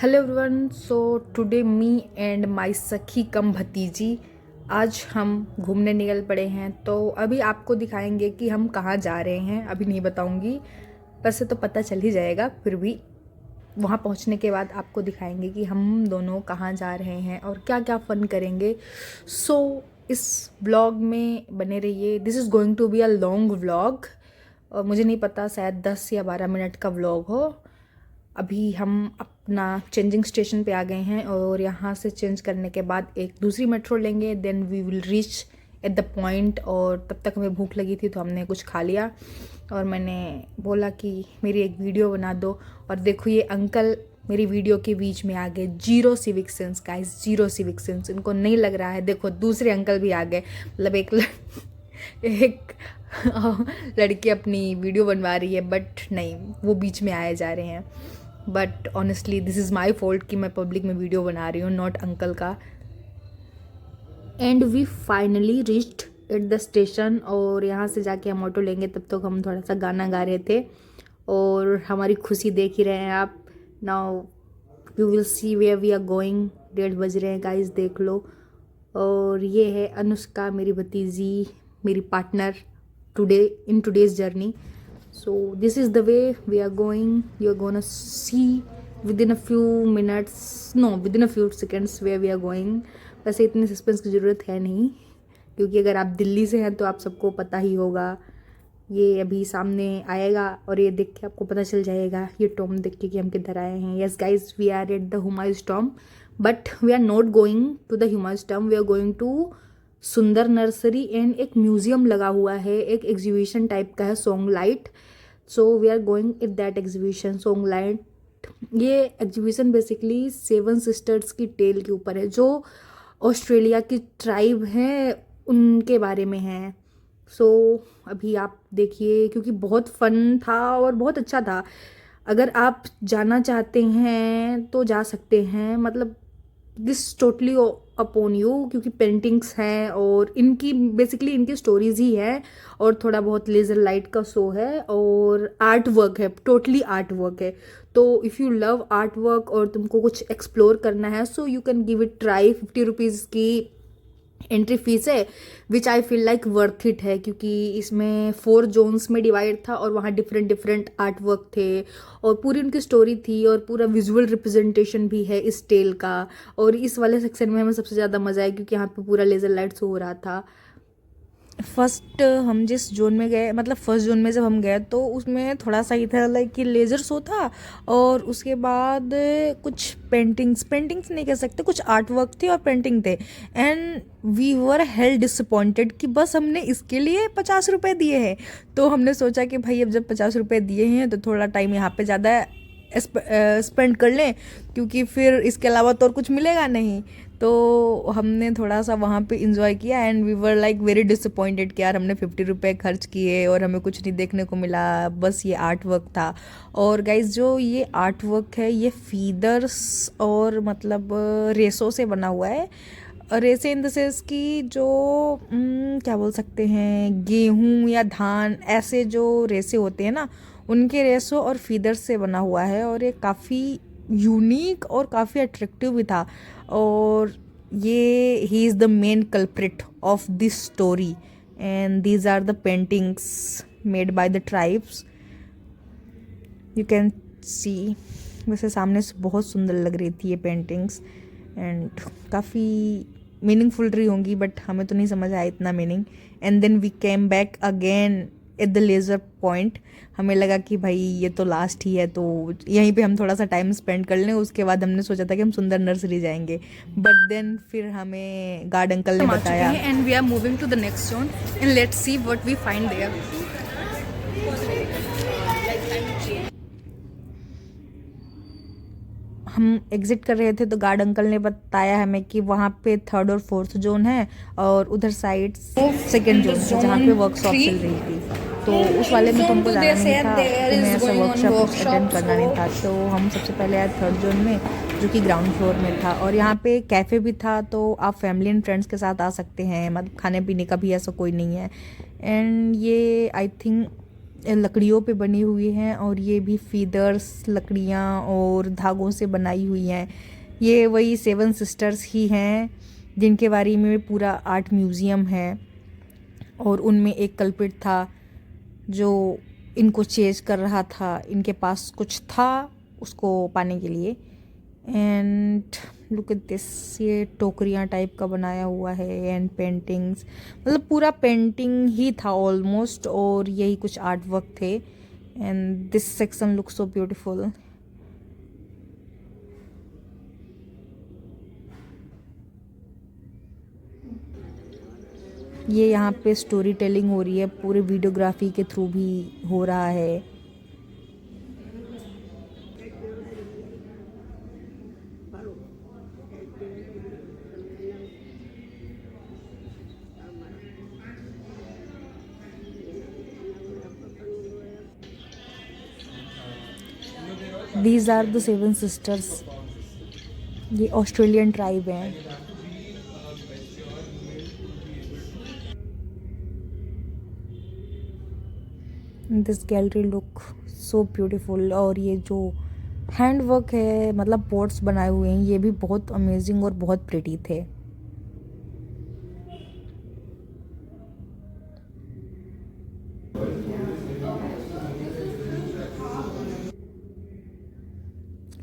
Hello everyone. So today me and my सखी कम भतीजी आज हम घूमने निकल पड़े हैं। तो अभी आपको दिखाएंगे कि हम कहाँ जा रहे हैं। अभी नहीं बताऊंगी, वैसे तो पता चल ही जाएगा, फिर भी वहाँ पहुँचने के बाद आपको दिखाएंगे कि हम दोनों कहाँ जा रहे हैं और क्या क्या फ़न करेंगे। सो इस व्लॉग में बने रहिए। This is going to be a long vlog और मुझे नहीं पता, शायद 10 या 12 मिनट का व्लॉग हो। अभी हम अपना चेंजिंग स्टेशन पे आ गए हैं और यहाँ से चेंज करने के बाद एक दूसरी मेट्रो लेंगे, then we will reach at the point. और तब तक हमें भूख लगी थी तो हमने कुछ खा लिया और मैंने बोला कि मेरी एक वीडियो बना दो। और देखो ये अंकल मेरी वीडियो के बीच में आ गए। Zero civic sense guys, zero civic sense. इनको नहीं लग रहा है। देखो दूसरे अंकल भी आ गए, मतलब एक लड़की अपनी वीडियो बनवा रही है बट नहीं, वो बीच में आए जा रहे हैं। But honestly this is my fault कि मैं पब्लिक में वीडियो बना रही हूँ, नॉट अंकल का। And we finally reached at the station और यहाँ से जाके हम ऑटो लेंगे। तब तक हम थोड़ा सा गाना गा रहे थे और हमारी खुशी देख ही रहे हैं आप। Now you will see where we are going. 1:30 बज रहे हैं गाइस, देख लो। और ये है अनुष्का, मेरी भतीजी, मेरी partner today in today's journey. So this is the way we are going. You're gonna see within a few minutes, no, within a few seconds where we are going. वैसे इतनी सस्पेंस की ज़रूरत है नहीं, क्योंकि अगर आप दिल्ली से हैं तो आप सबको पता ही होगा। ये अभी सामने आएगा और ये देख के आपको पता चल जाएगा, ये टॉम देख के कि हम किधर आए हैं। Yes guys, we are at the Humayun's tomb, but we are not going to the Humayun's tomb, we are going to Sunder Nursery. And एक म्यूजियम लगा हुआ है, एक एग्जीबिशन टाइप का है, song light. So we are going it that exhibition, song light. ये exhibition basically 7 sisters की tale के ऊपर है, जो ऑस्ट्रेलिया की ट्राइब है उनके बारे में है। सो अभी आप देखिए, क्योंकि बहुत फन था और बहुत अच्छा था। अगर आप जाना चाहते हैं तो जा सकते हैं, मतलब दिस टोटली अपॉन यू, क्योंकि पेंटिंग्स हैं और इनकी बेसिकली इनकी स्टोरीज ही है और थोड़ा बहुत लेज़र लाइट का शो है और आर्ट वर्क है, टोटली आर्ट वर्क है। तो if you love art work और तुमको कुछ एक्सप्लोर करना है, so you can give it try. 50 rupees की एंट्री फीस है, which I feel like worth it है, क्योंकि इसमें 4 जोन्स में डिवाइड था और वहाँ डिफरेंट डिफरेंट आर्ट वर्क थे और पूरी उनकी स्टोरी थी और पूरा विजुअल रिप्रेजेंटेशन भी है इस टेल का। और इस वाले सेक्शन में हमें सबसे ज़्यादा मज़ा आया क्योंकि यहाँ पे पूरा लेज़र लाइट शो हो रहा था। फर्स्ट हम जिस जोन में गए, मतलब फर्स्ट जोन में जब हम गए तो उसमें थोड़ा सा ही था, लाइक कि लेज़र शो था और उसके बाद कुछ पेंटिंग्स नहीं कह सकते, कुछ आर्ट वर्क थे और पेंटिंग थे। And we were hell disappointed कि बस हमने इसके लिए 50 रुपये दिए हैं। तो हमने सोचा कि भाई अब जब 50 रुपये दिए हैं तो थोड़ा टाइम यहाँ पे ज़्यादा स्पेंड कर लें, क्योंकि फिर इसके अलावा तो और कुछ मिलेगा नहीं। तो हमने थोड़ा सा वहाँ पे इंजॉय किया and we were like very disappointed कि यार हमने 50 रुपये खर्च किए और हमें कुछ नहीं देखने को मिला, बस ये आर्ट वर्क था। और गाइज जो ये आर्ट वर्क है ये फीदर्स और मतलब रेसों से बना हुआ है। रेसे इन द सेंस कि जो क्या बोल सकते हैं, गेहूँ या धान, ऐसे जो रेसे होते हैं ना, उनके रेसों और फीदर्स से बना हुआ है और ये काफ़ी यूनिक और काफ़ी अट्रैक्टिव भी था। और ये he is the main culprit of this story and these are the paintings made by the tribes, you can see. वैसे सामने से बहुत सुंदर लग रही थी ये पेंटिंग्स एंड काफ़ी मीनिंगफुल रही होंगी, बट हमें तो नहीं समझ आया इतना meaning. And then we came back again at the laser point. हमें लगा कि भाई ये तो लास्ट ही है, तो यहीं पे हम थोड़ा सा टाइम स्पेंड कर लें। उसके बाद हमने सोचा था कि हम सुंदर नर्सरी जाएंगे, बट देन फिर हमें गार्ड अंकल ने बताया and we are moving to the next zone and let's see what we find there. हम एग्ज़िट कर रहे थे तो गार्ड अंकल ने बताया हमें कि वहाँ पे 3rd और 4th जोन है और उधर साइड 2nd जोन है जहाँ पे वर्कशॉप चल रही थी। तो उस वाले में तो हमको जाना नहीं था, हमें ऐसा वर्कशॉप अटेंड करना नहीं था। तो हम सबसे पहले आए 3rd जोन में, जो कि ग्राउंड फ्लोर में था। और यहाँ पे कैफ़े भी था, तो आप फैमिली एंड फ्रेंड्स के साथ आ सकते हैं, मतलब खाने पीने का भी ऐसा कोई नहीं है। एंड ये आई थिंक लकड़ियों पे बनी हुई हैं और ये भी फीदर्स लकड़ियाँ और धागों से बनाई हुई हैं। ये वही 7 सिस्टर्स ही हैं जिनके बारे में पूरा आर्ट म्यूज़ियम है और उनमें एक कल्प्रिट था जो इनको चेज कर रहा था, इनके पास कुछ था उसको पाने के लिए। एंड लुक एट दिस, ये टोकरियाँ टाइप का बनाया हुआ है एंड पेंटिंग्स, मतलब पूरा पेंटिंग ही था ऑलमोस्ट और यही कुछ आर्ट वर्क थे। And this section look so beautiful. ये यहाँ पे स्टोरी टेलिंग हो रही है, पूरे वीडियोग्राफी के थ्रू भी हो रहा है। These are the 7 sisters. ये ऑस्ट्रेलियन ट्राइब हैं। This gallery look so beautiful. और ये जो हैंड वर्क है, मतलब पॉट्स बनाए हुए हैं, ये भी बहुत अमेजिंग और बहुत प्रिटी थे।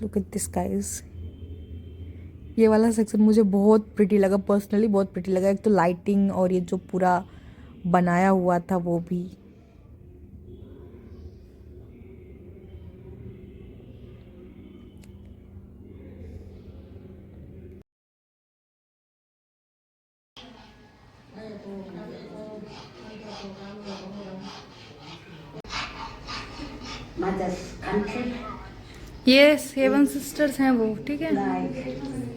Look at this guys. ये वाला सेक्शन मुझे बहुत प्रिटी लगा, पर्सनली बहुत प्रिटी लगा। एक तो लाइटिंग और ये जो पूरा बनाया हुआ था वो भी। Mother's country, ये 7 सिस्टर्स हैं वो, ठीक है। like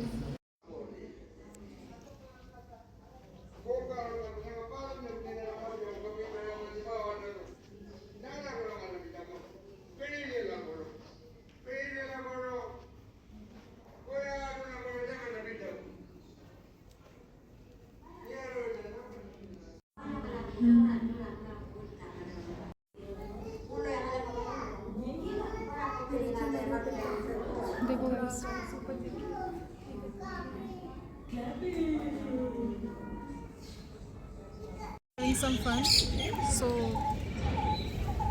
देखो guys, having some fun. So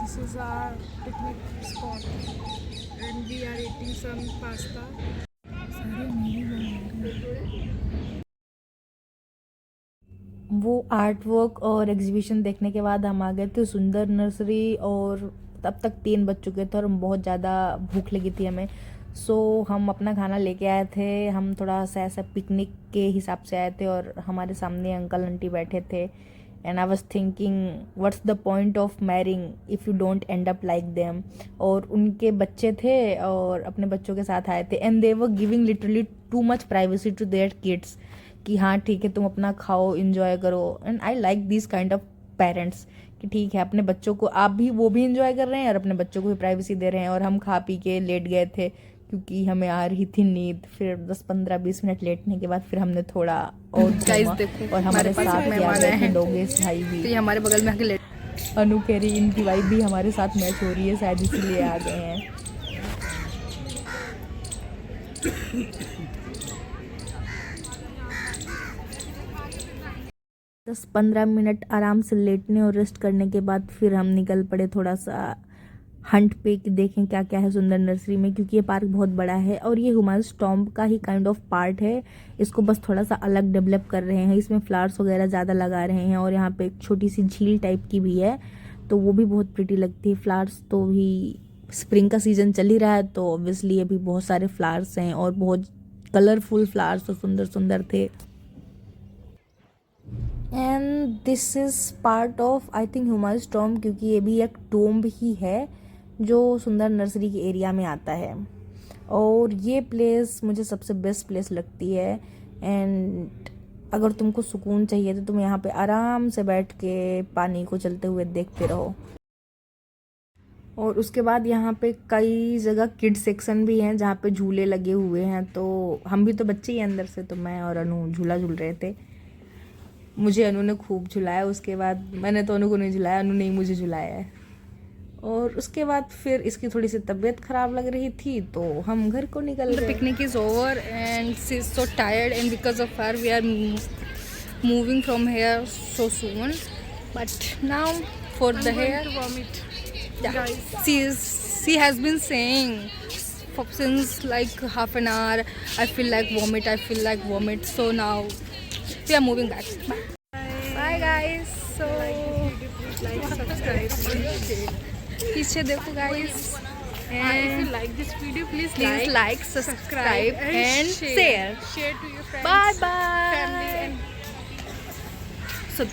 this is our picnic spot and we are eating some pasta. वो आर्ट वर्क और एग्जीबिशन देखने के बाद हम आ गए थे सुंदर नर्सरी और तब तक 3 बज चुके थे और हम बहुत ज़्यादा भूख लगी थी हमें। सो हम अपना खाना लेके आए थे। हम थोड़ा सा ऐसा पिकनिक के हिसाब से आए थे और हमारे सामने अंकल आंटी बैठे थे। And I was thinking what's the point of marrying if you don't and up like them. और उनके बच्चे थे और अपने बच्चों के साथ आए थे and they were giving literally too much privacy to their kids कि हाँ ठीक है तुम अपना खाओ इंजॉय करो। And I like this kind of parents कि ठीक है अपने बच्चों को आप भी, वो भी इंजॉय कर रहे हैं और अपने बच्चों को भी प्राइवेसी दे रहे हैं। और हम खा पी के लेट गए थे क्योंकि हमें आ रही थी नींद। फिर 10-15-20 मिनट लेटने के बाद फिर हमने थोड़ा और घूमा और हमारे साथ में आ गए थे डोगेस भाई भी। तो हमारे बगल में आके लेट, अनु कह रही इनकी वाइफ भी हमारे साथ मैच हो रही है शायद इसीलिए आ गए हैं। 10-15 मिनट आराम से लेटने और रेस्ट करने के बाद फिर हम निकल पड़े थोड़ा सा हंट पे कि देखें क्या क्या है सुंदर नर्सरी में, क्योंकि ये पार्क बहुत बड़ा है और ये हुमायूंस टॉम्ब का ही काइंड ऑफ पार्ट है। इसको बस थोड़ा सा अलग डेवलप कर रहे हैं, इसमें फ्लावर्स वगैरह ज़्यादा लगा रहे हैं और यहाँ पे एक छोटी सी झील टाइप की भी है तो वो भी बहुत प्रिटी लगती है। फ्लावर्स तो भी स्प्रिंग का सीज़न चल ही रहा है तो ऑब्वियसली अभी बहुत सारे फ्लावर्स हैं और बहुत कलरफुल फ्लावर्स तो सुंदर सुंदर थे। And this is part of I think Humayun's tomb, क्योंकि ये भी एक टॉम्ब ही है जो सुंदर नर्सरी के एरिया में आता है। और ये प्लेस मुझे सबसे बेस्ट प्लेस लगती है। एंड अगर तुमको सुकून चाहिए तो तुम यहाँ पे आराम से बैठ के पानी को चलते हुए देखते रहो। और उसके बाद यहाँ पे कई जगह किड सेक्शन भी हैं जहाँ पे झूले लगे हुए हैं। तो हम भी तो बच्चे ही हैं अंदर से, तो मैं और अनु झूला झूल रहे थे। मुझे अनु ने खूब झुलाया, उसके बाद मैंने तो अनु को नहीं झुलाया, अनु ने ही मुझे झुलाया है। और उसके बाद फिर इसकी थोड़ी सी तबीयत ख़राब लग रही थी तो हम घर को निकल गए। Picnic is over and she is so tired and because of her we are moving from here so soon but now for the hair she has been saying since like half an hour I feel like vomit so now we are moving back. Bye guys. So like subscribe and share. पीछे देखो guys. And if you like this video, please like, subscribe and share. Share to your friends, Bye bye. family and so